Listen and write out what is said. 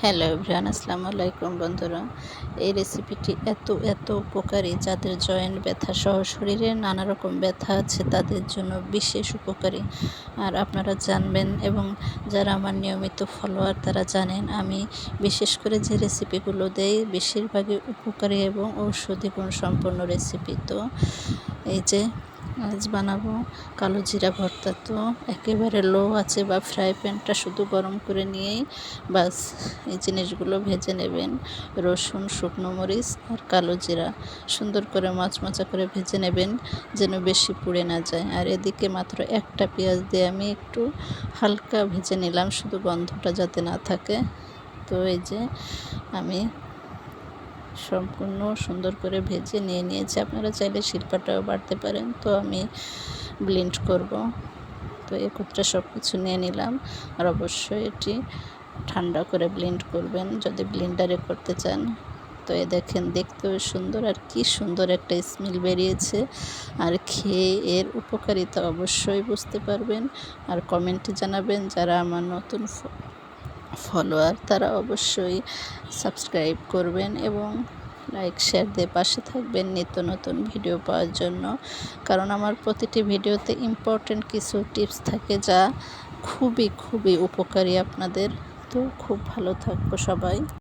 Hello everyone, আসসালামু আলাইকুম বন্ধুরা। এই রেসিপিটি এত উপকারী, যাদের জয়েন্ট ব্যথা সহ শরীরে নানা রকম ব্যথা আছে তাদের জন্য বিশেষ উপকারী। আর আপনারা জানবেন এবং যারা আমার নিয়মিত ফলোয়ার তারা জানেন আমি বিশেষ করে যে রেসিপিগুলো দেই বেশিরভাগই উপকারী এবং ঔষধি গুণ সম্পন্ন রেসিপি। তো এই যে আজ বানাবো কালো জিরা ভর্তা। তো একেবারে লো আছে বা ফ্রাই প্যানটা শুধু গরম করে নিয়েই বাস এই জিনিসগুলো ভেজে নেবেন। রসুন, শুকনো মরিচ আর কালো জিরা সুন্দর করে মচমচা করে ভেজে নেবেন, যেন বেশি পুড়ে না যায়। আর এদিকে মাত্র একটা পেঁয়াজ দিয়ে আমি একটু হালকা ভেজে নিলাম, শুধু গন্ধটা যাতে না থাকে। তো এই যে আমি সম্পূর্ণ সুন্দর করে ভেজে নিয়েছি। আপনারা চাইলে শিলপাটাও বাটতে পারেন। তো আমি ব্লেন্ড করব। তো একত্রে সব কিছু নিয়ে নিলাম। আর অবশ্যই এটি ঠান্ডা করে ব্লেন্ড করবেন যদি ব্লেন্ডারে করতে চান। তো দেখেন, দেখতেও সুন্দর আর কি সুন্দর একটা স্মেল বেরিয়েছে। আর খেয়ে এর উপকারিতা অবশ্যই বুঝতে পারবেন। আর কমেন্টে জানাবেন। যারা আমার নতুন ফলোয়ার তারা অবশ্যই সাবস্ক্রাইব করবেন এবং লাইক শেয়ার দিয়ে পাশে থাকবেন নিত্য নতুন ভিডিও পাওয়ার জন্য। কারণ আমার প্রতিটি ভিডিওতে ইম্পর্টেন্ট কিছু টিপস থাকে যা খুবই উপকারী আপনাদের। তো খুব ভালো থাকবো সবাই।